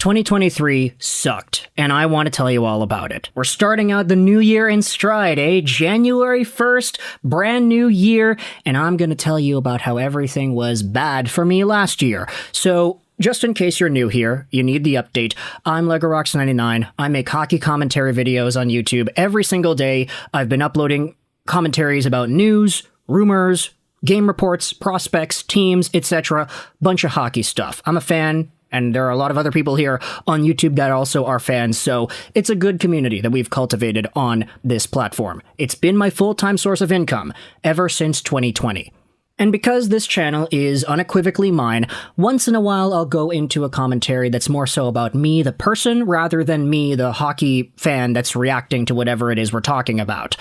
2023 sucked, and I want to tell you all about it. We're starting out the new year in stride, eh? January 1st, brand new year, and I'm going to tell you about how everything was bad for me last year. So, just in case you're new here, you need the update. I'm LegoRocks99. I make hockey commentary videos on YouTube every single day. I've been uploading commentaries about news, rumors, game reports, prospects, teams, etc. Bunch of hockey stuff. I'm a fan. And there are a lot of other people here on YouTube that also are fans, so it's a good community that we've cultivated on this platform. It's been my full-time source of income ever since 2020. And because this channel is unequivocally mine, once in a while I'll go into a commentary that's more so about me, the person, rather than me, the hockey fan that's reacting to whatever it is we're talking about.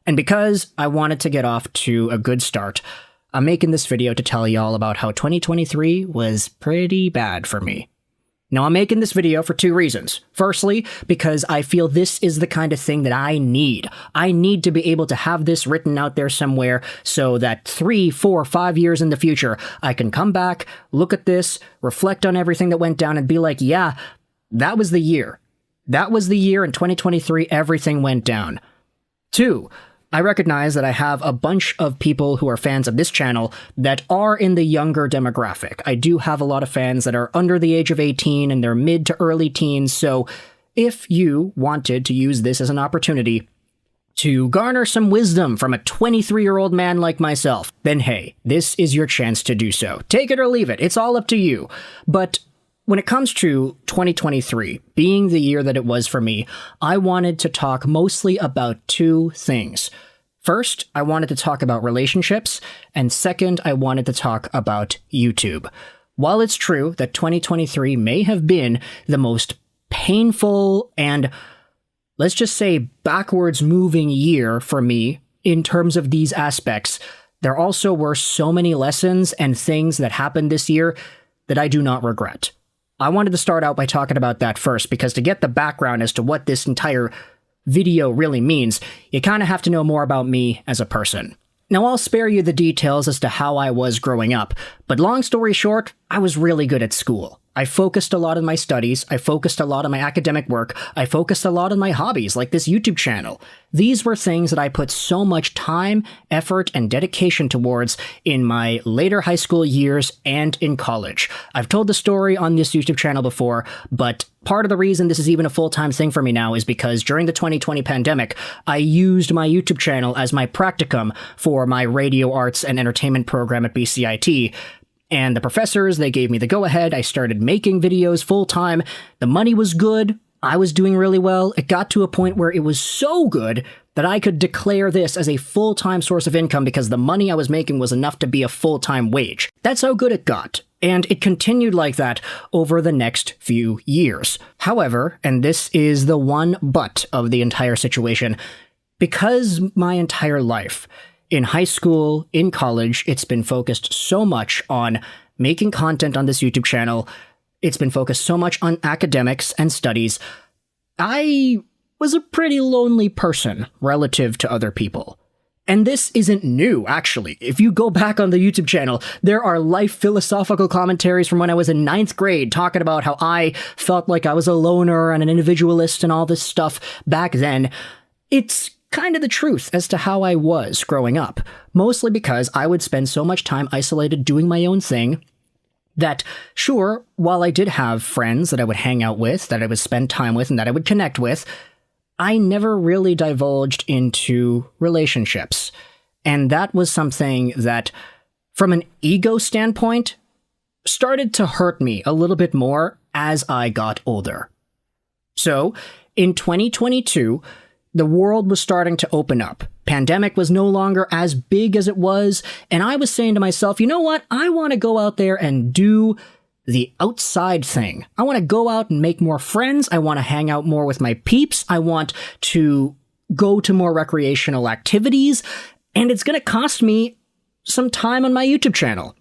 And because I wanted to get off to a good start, I'm making this video to tell y'all about how 2023 was pretty bad for me. Now, I'm making this video for two reasons. Firstly, because I feel this is the kind of thing that I need. I need to be able to have this written out there somewhere so that 3, 4, 5 years in the future, I can come back, look at this, reflect on everything that went down, and be like, yeah, that was the year. That was the year in 2023 everything went down. 2, I recognize that I have a bunch of people who are fans of this channel that are in the younger demographic. I do have a lot of fans that are under the age of 18 and they're mid to early teens, so if you wanted to use this as an opportunity to garner some wisdom from a 23-year-old man like myself, then hey, this is your chance to do so. Take it or leave it, it's all up to you. But when it comes to 2023, being the year that it was for me, I wanted to talk mostly about two things. First, I wanted to talk about relationships, and second, I wanted to talk about YouTube. While it's true that 2023 may have been the most painful and, let's just say, backwards moving year for me in terms of these aspects, there also were so many lessons and things that happened this year that I do not regret. I wanted to start out by talking about that first, because to get the background as to what this entire video really means, you kind of have to know more about me as a person. Now, I'll spare you the details as to how I was growing up, but long story short, I was really good at school. I focused a lot on my studies, I focused a lot on my academic work, I focused a lot on my hobbies, like this YouTube channel. These were things that I put so much time, effort, and dedication towards in my later high school years and in college. I've told the story on this YouTube channel before, but part of the reason this is even a full-time thing for me now is because during the 2020 pandemic, I used my YouTube channel as my practicum for my radio arts and entertainment program at BCIT. And the professors, they gave me the go-ahead. I started making videos full-time. The money was good. I was doing really well. It got to a point where it was so good that I could declare this as a full-time source of income because the money I was making was enough to be a full-time wage. That's how good it got. And it continued like that over the next few years. However, and this is the one but of the entire situation, because my entire life, in high school, in college, it's been focused so much on making content on this YouTube channel. It's been focused so much on academics and studies. I was a pretty lonely person relative to other people. And this isn't new, actually. If you go back on the YouTube channel, there are life philosophical commentaries from when I was in 9th grade talking about how I felt like I was a loner and an individualist and all this stuff back then. It's kind of the truth as to how I was growing up, mostly because I would spend so much time isolated doing my own thing that, sure, while I did have friends that I would hang out with, that I would spend time with, and that I would connect with, I never really divulged into relationships. And that was something that, from an ego standpoint, started to hurt me a little bit more as I got older. So, in 2022, the world was starting to open up. Pandemic was no longer as big as it was, and I was saying to myself, you know what? I want to go out there and do the outside thing. I want to go out and make more friends. I want to hang out more with my peeps. I want to go to more recreational activities, and it's going to cost me some time on my YouTube channel.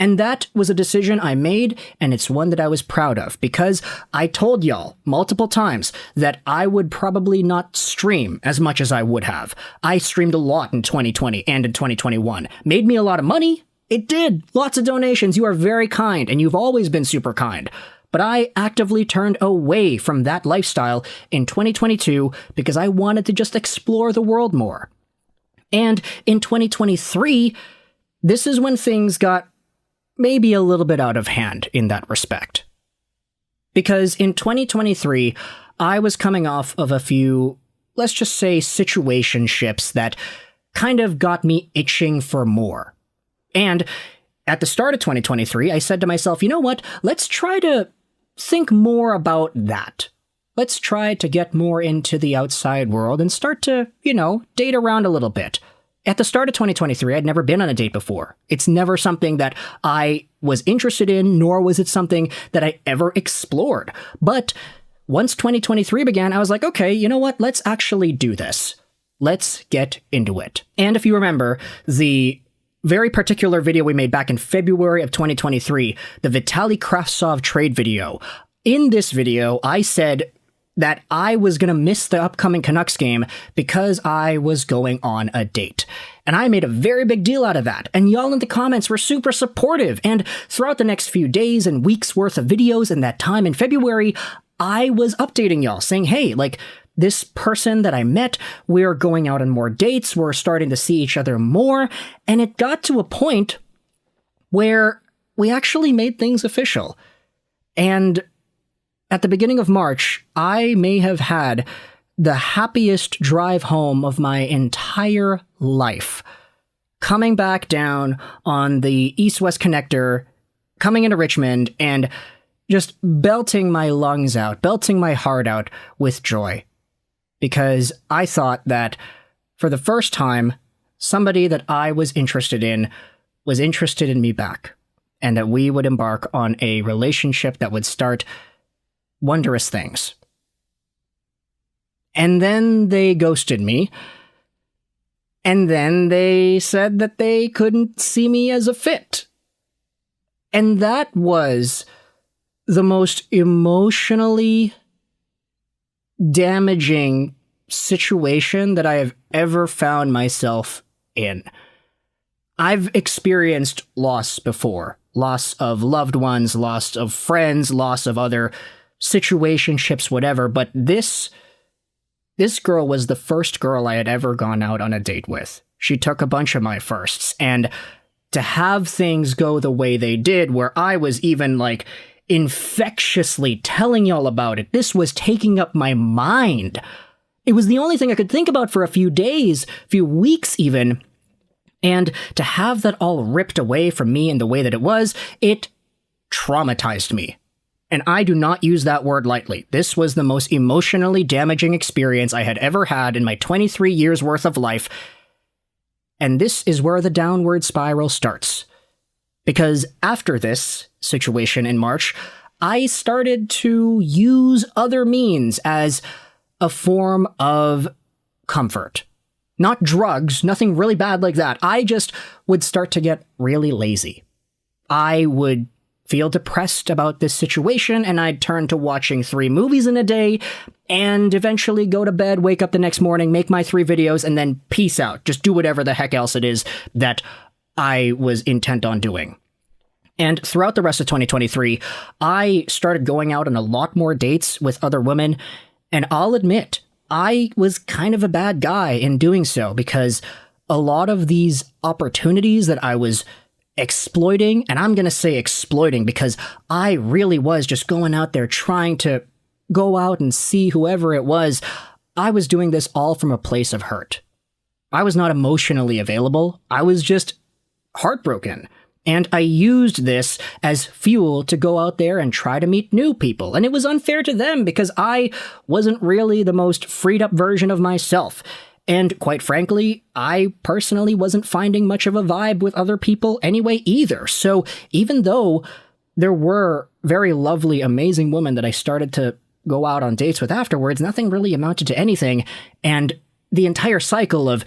And that was a decision I made, and it's one that I was proud of, because I told y'all multiple times that I would probably not stream as much as I would have. I streamed a lot in 2020 and in 2021. Made me a lot of money. It did. Lots of donations. You are very kind, and you've always been super kind. But I actively turned away from that lifestyle in 2022 because I wanted to just explore the world more. And in 2023, this is when things got maybe a little bit out of hand in that respect. Because in 2023, I was coming off of a few, let's just say, situationships that kind of got me itching for more. And at the start of 2023, I said to myself, you know what? Let's try to think more about that. Let's try to get more into the outside world and start to, date around a little bit. At the start of 2023, I'd never been on a date before. It's never something that I was interested in, nor was it something that I ever explored. But once 2023 began, I was like, okay, you know what? Let's actually do this. Let's get into it. And if you remember, the very particular video we made back in February of 2023, the Vitaly Kravtsov trade video. In this video, I said that I was going to miss the upcoming Canucks game because I was going on a date. And I made a very big deal out of that. And y'all in the comments were super supportive. And throughout the next few days and weeks worth of videos in that time in February, I was updating y'all saying, hey, this person that I met, we're going out on more dates, we're starting to see each other more, and it got to a point where we actually made things official. And at the beginning of March, I may have had the happiest drive home of my entire life. Coming back down on the East-West Connector, coming into Richmond, and just belting my lungs out, belting my heart out with joy. Because I thought that, for the first time, somebody that I was interested in me back, and that we would embark on a relationship that would start wondrous things. And then they ghosted me, and then they said that they couldn't see me as a fit. And that was the most emotionally damaging situation that I have ever found myself in. I've experienced loss before. Loss of loved ones, loss of friends, loss of other situationships, whatever. But this girl was the first girl I had ever gone out on a date with. She took a bunch of my firsts. And to have things go the way they did, where I was even infectiously telling y'all about it. This was taking up my mind. It was the only thing I could think about for a few days, few weeks even. And to have that all ripped away from me in the way that it was, it traumatized me. And I do not use that word lightly. This was the most emotionally damaging experience I had ever had in my 23 years worth of life. And this is where the downward spiral starts. Because after this situation in March, I started to use other means as a form of comfort. Not drugs, nothing really bad like that. I just would start to get really lazy. I would feel depressed about this situation, and I'd turn to watching 3 movies in a day, and eventually go to bed, wake up the next morning, make my 3 videos, and then peace out. Just do whatever the heck else it is that I was intent on doing. And throughout the rest of 2023, I started going out on a lot more dates with other women, and I'll admit, I was kind of a bad guy in doing so, because a lot of these opportunities that I was exploiting, and I'm going to say exploiting because I really was just going out there trying to go out and see whoever it was, I was doing this all from a place of hurt. I was not emotionally available. I was just heartbroken. And I used this as fuel to go out there and try to meet new people. And it was unfair to them because I wasn't really the most freed up version of myself. And quite frankly, I personally wasn't finding much of a vibe with other people anyway either. So even though there were very lovely, amazing women that I started to go out on dates with afterwards, nothing really amounted to anything. And the entire cycle of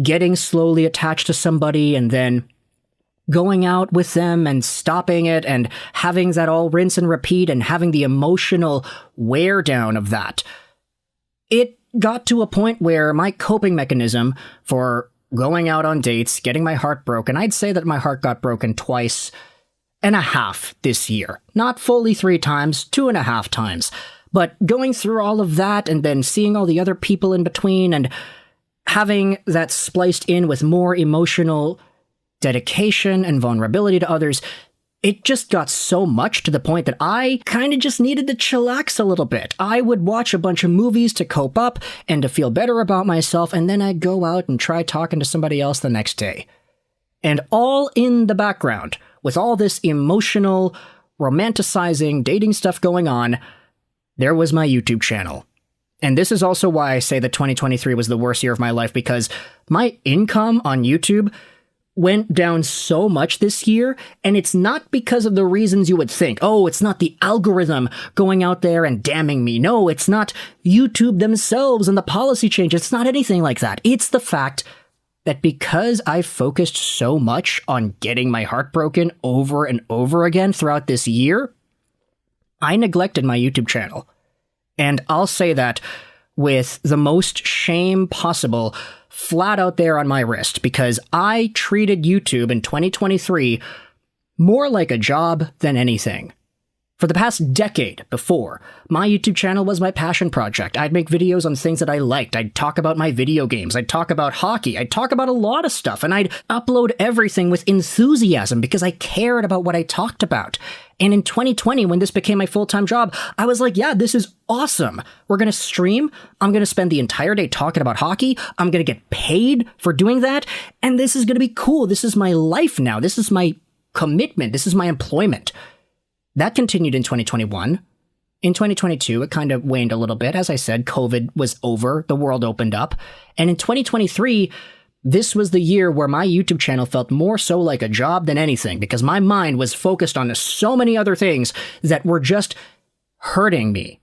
getting slowly attached to somebody and then going out with them and stopping it and having that all rinse and repeat and having the emotional wear down of that, it got to a point where my coping mechanism for going out on dates, getting my heart broken, I'd say that my heart got broken twice and a half this year. Not fully 3 times, 2.5 times. But going through all of that and then seeing all the other people in between and having that spliced in with more emotional dedication and vulnerability to others, it just got so much to the point that I kind of just needed to chillax a little bit. I would watch a bunch of movies to cope up and to feel better about myself, and then I'd go out and try talking to somebody else the next day. And all in the background, with all this emotional, romanticizing, dating stuff going on, there was my YouTube channel. And this is also why I say that 2023 was the worst year of my life, because my income on YouTube went down so much this year, and it's not because of the reasons you would think. Oh, it's not the algorithm going out there and damning me. No, it's not YouTube themselves and the policy change. It's not anything like that. It's the fact that because I focused so much on getting my heart broken over and over again throughout this year, I neglected my YouTube channel. And I'll say that with the most shame possible, flat out there on my wrist, because I treated YouTube in 2023 more like a job than anything. For the past decade before, my YouTube channel was my passion project. I'd make videos on things that I liked. I'd talk about my video games. I'd talk about hockey. I'd talk about a lot of stuff, and I'd upload everything with enthusiasm because I cared about what I talked about. And in 2020, when this became my full-time job, I was like, yeah, this is awesome. We're going to stream. I'm going to spend the entire day talking about hockey. I'm going to get paid for doing that. And this is going to be cool. This is my life now. This is my commitment. This is my employment. That continued in 2021. In 2022, it kind of waned a little bit. As I said, COVID was over. The world opened up. And in 2023, this was the year where my YouTube channel felt more so like a job than anything, because my mind was focused on so many other things that were just hurting me.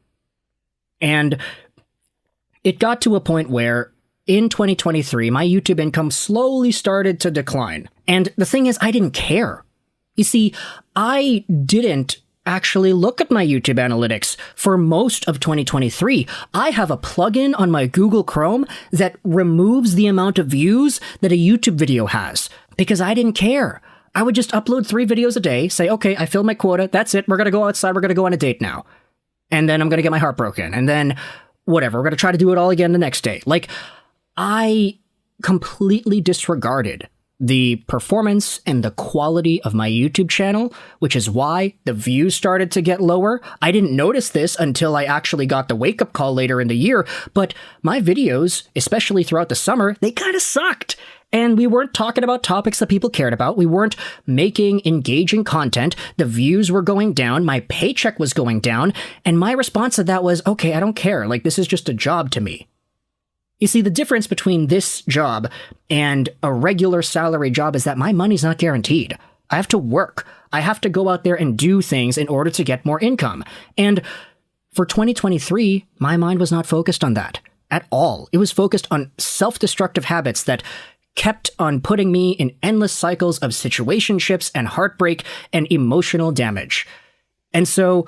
And it got to a point where in 2023, my YouTube income slowly started to decline. And the thing is, I didn't care. You see, I didn't actually look at my YouTube analytics for most of 2023. I have a plugin on my Google Chrome that removes the amount of views that a YouTube video has, because I didn't care. I would just upload 3 videos a day, say, okay, I filled my quota, that's it, we're going to go outside, we're going to go on a date now. And then I'm going to get my heart broken. And then whatever, we're going to try to do it all again the next day. Like, I completely disregarded the performance and the quality of my YouTube channel, which is why the views started to get lower. I didn't notice this until I actually got the wake-up call later in the year, but my videos, especially throughout the summer, they kind of sucked. And we weren't talking about topics that people cared about. We weren't making engaging content. The views were going down. My paycheck was going down. And my response to that was, okay, I don't care. Like, this is just a job to me. You see, the difference between this job and a regular salary job is that my money's not guaranteed. I have to work. I have to go out there and do things in order to get more income. And for 2023, my mind was not focused on that at all. It was focused on self-destructive habits that kept on putting me in endless cycles of situationships and heartbreak and emotional damage. And so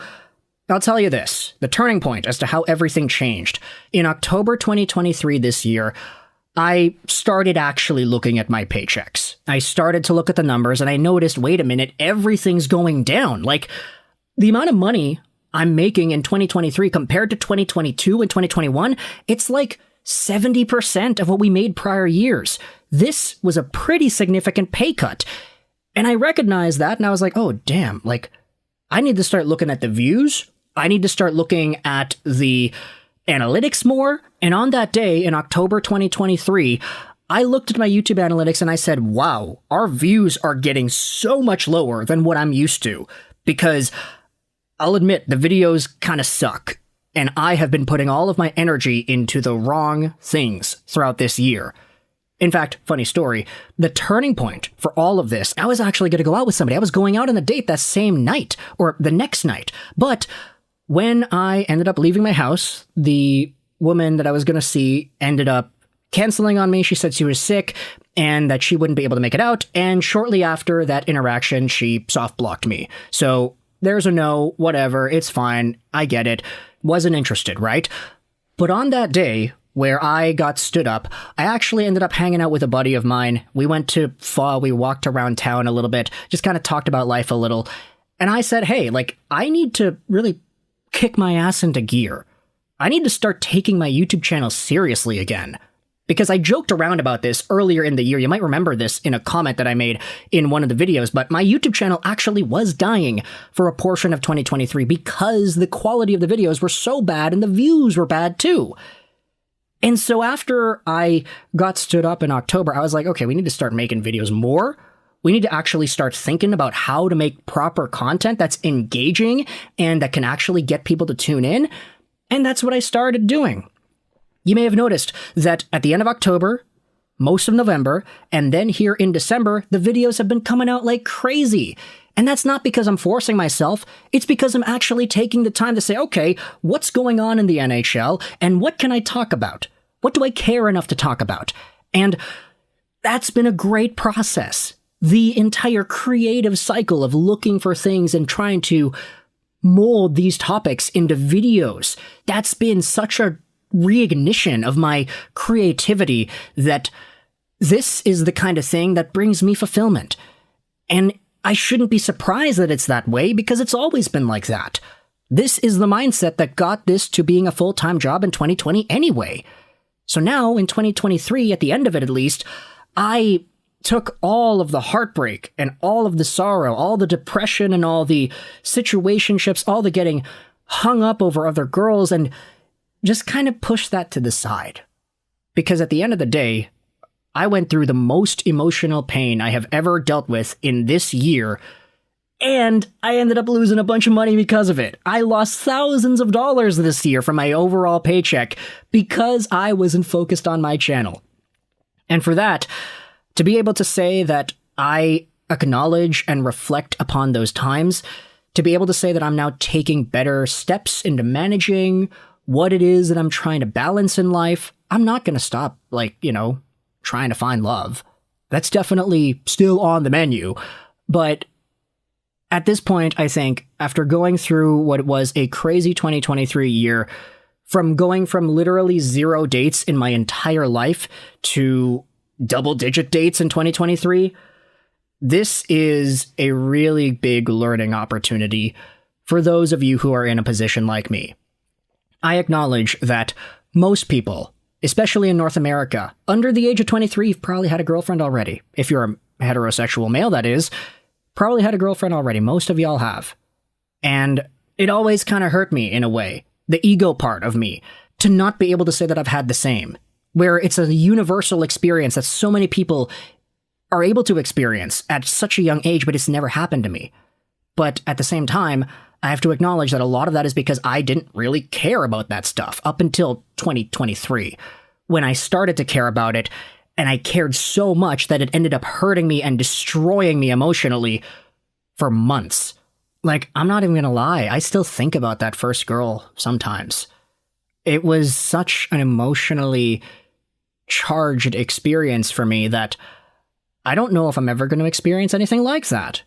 I'll tell you this, the turning point as to how everything changed. In October 2023 this year, I started actually looking at my paychecks. I started to look at the numbers and I noticed, wait a minute, everything's going down. Like, the amount of money I'm making in 2023 compared to 2022 and 2021, it's like 70% of what we made prior years. This was a pretty significant pay cut. And I recognized that and I was like, oh, damn, like, I need to start looking at the views. I need to start looking at the analytics more. And on that day in October 2023, I looked at my YouTube analytics and I said, wow, our views are getting so much lower than what I'm used to. Because I'll admit, the videos kind of suck. And I have been putting all of my energy into the wrong things throughout this year. In fact, funny story, the turning point for all of this, I was actually going to go out with somebody. I was going out on a date that same night, or the next night. But when I ended up leaving my house, the woman that I was going to see ended up canceling on me. She said she was sick and that she wouldn't be able to make it out. And shortly after that interaction, she soft blocked me. So there's a no, whatever, it's fine, I get it. Wasn't interested, right? But on that day, where I got stood up. I actually ended up hanging out with a buddy of mine. We went to Pho, we walked around town a little bit, just kind of talked about life a little. And I said, hey, like, I need to really kick my ass into gear. I need to start taking my YouTube channel seriously again. Because I joked around about this earlier in the year. You might remember this in a comment that I made in one of the videos, but my YouTube channel actually was dying for a portion of 2023 because the quality of the videos were so bad and the views were bad too. And so after I got stood up in October, I was like, okay, we need to start making videos more. We need to actually start thinking about how to make proper content that's engaging and that can actually get people to tune in. And that's what I started doing. You may have noticed that at the end of October, most of November, and then here in December, the videos have been coming out like crazy. And that's not because I'm forcing myself, it's because I'm actually taking the time to say, okay, what's going on in the NHL, and what can I talk about? What do I care enough to talk about? And that's been a great process. The entire creative cycle of looking for things and trying to mold these topics into videos, that's been such a reignition of my creativity that this is the kind of thing that brings me fulfillment. And I shouldn't be surprised that it's that way because it's always been like that. This is the mindset that got this to being a full-time job in 2020 anyway. So now in 2023, at the end of it at least, I took all of the heartbreak and all of the sorrow, all the depression and all the situationships, all the getting hung up over other girls, and just kind of push that to the side. Because at the end of the day, I went through the most emotional pain I have ever dealt with in this year, and I ended up losing a bunch of money because of it. I lost thousands of dollars this year from my overall paycheck because I wasn't focused on my channel. And for that, to be able to say that I acknowledge and reflect upon those times, to be able to say that I'm now taking better steps into managing what it is that I'm trying to balance in life, I'm not going to stop, trying to find love. That's definitely still on the menu. But at this point, I think, after going through what was a crazy 2023 year, from going from literally 0 dates in my entire life to double-digit dates in 2023, this is a really big learning opportunity for those of you who are in a position like me. I acknowledge that most people, especially in North America, under the age of 23, you've probably had a girlfriend already. If you're a heterosexual male, that is, probably had a girlfriend already. Most of y'all have. And it always kind of hurt me in a way, the ego part of me, to not be able to say that I've had the same, where it's a universal experience that so many people are able to experience at such a young age, but it's never happened to me. But at the same time, I have to acknowledge that a lot of that is because I didn't really care about that stuff up until 2023, when I started to care about it, and I cared so much that it ended up hurting me and destroying me emotionally for months. Like, I'm not even gonna lie, I still think about that first girl sometimes. It was such an emotionally charged experience for me that I don't know if I'm ever going to experience anything like that.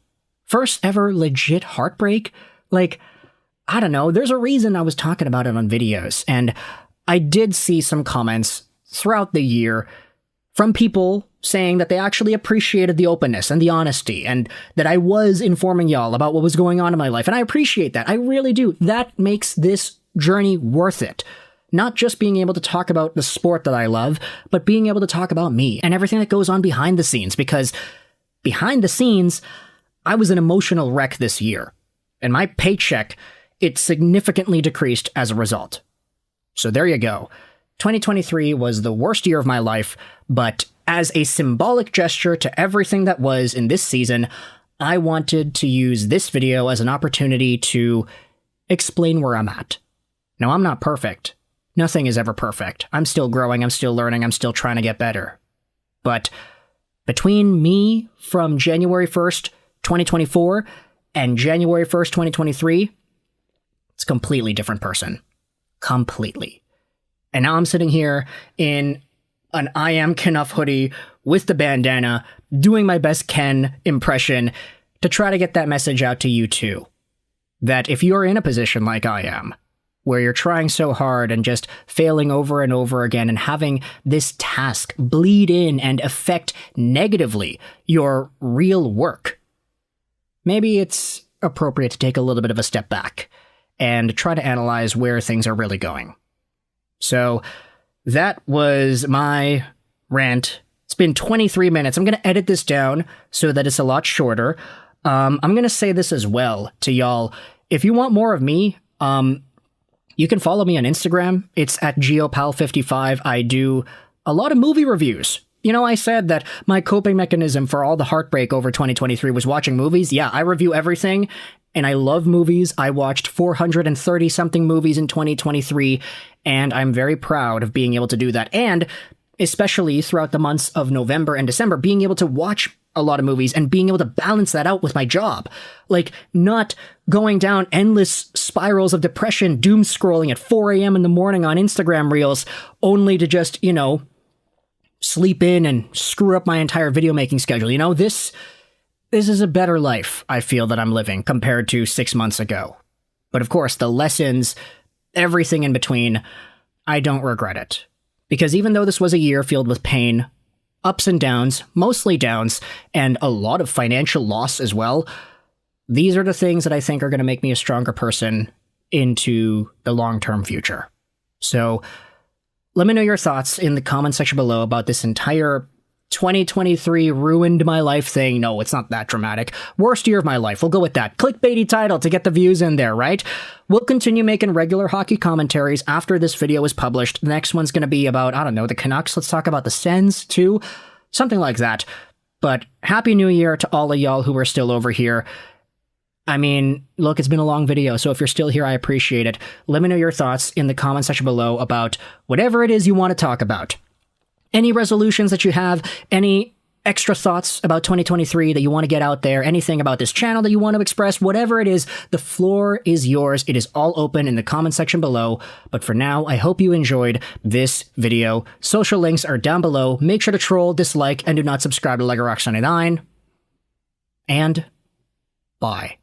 First ever legit heartbreak? Like, I don't know, there's a reason I was talking about it on videos, and I did see some comments throughout the year from people saying that they actually appreciated the openness and the honesty, and that I was informing y'all about what was going on in my life, and I appreciate that. I really do. That makes this journey worth it. Not just being able to talk about the sport that I love, but being able to talk about me and everything that goes on behind the scenes, because behind the scenes, I was an emotional wreck this year, and my paycheck, it significantly decreased as a result. So there you go. 2023 was the worst year of my life, but as a symbolic gesture to everything that was in this season, I wanted to use this video as an opportunity to explain where I'm at. Now, I'm not perfect. Nothing is ever perfect. I'm still growing, I'm still learning, I'm still trying to get better. But between me from January 1st, 2024 and January 1st, 2023, it's a completely different person. Completely. And now I'm sitting here in an I Am Knuff hoodie with the bandana, doing my best Ken impression to try to get that message out to you too. That if you're in a position like I am, where you're trying so hard and just failing over and over again and having this task bleed in and affect negatively your real work, maybe it's appropriate to take a little bit of a step back and try to analyze where things are really going. So that was my rant. It's been 23 minutes. I'm going to edit this down so that it's a lot shorter. I'm going to say this as well to y'all. If you want more of me, you can follow me on Instagram. It's at geopal55. I do a lot of movie reviews. You know, I said that my coping mechanism for all the heartbreak over 2023 was watching movies. Yeah, I review everything, and I love movies. I watched 430-something movies in 2023, and I'm very proud of being able to do that. And especially throughout the months of November and December, being able to watch a lot of movies and being able to balance that out with my job. Like, not going down endless spirals of depression, doom scrolling at 4 a.m. in the morning on Instagram Reels, only to just, sleep in and screw up my entire video making schedule. This is a better life, I feel, that I'm living compared to 6 months ago. But of course, the lessons, everything in between, I don't regret it. Because even though this was a year filled with pain, ups and downs, mostly downs, and a lot of financial loss as well, these are the things that I think are going to make me a stronger person into the long-term future. So let me know your thoughts in the comment section below about this entire 2023 ruined my life thing. No, it's not that dramatic. Worst year of my life. We'll go with that. Clickbaity title to get the views in there, right? We'll continue making regular hockey commentaries after this video is published. The next one's going to be about, the Canucks. Let's talk about the Sens too. Something like that. But Happy New Year to all of y'all who are still over here. Look, it's been a long video, so if you're still here, I appreciate it. Let me know your thoughts in the comment section below about whatever it is you want to talk about. Any resolutions that you have, any extra thoughts about 2023 that you want to get out there, anything about this channel that you want to express, whatever it is, the floor is yours. It is all open in the comment section below. But for now, I hope you enjoyed this video. Social links are down below. Make sure to troll, dislike, and do not subscribe to LEGO Rocks 99. And bye.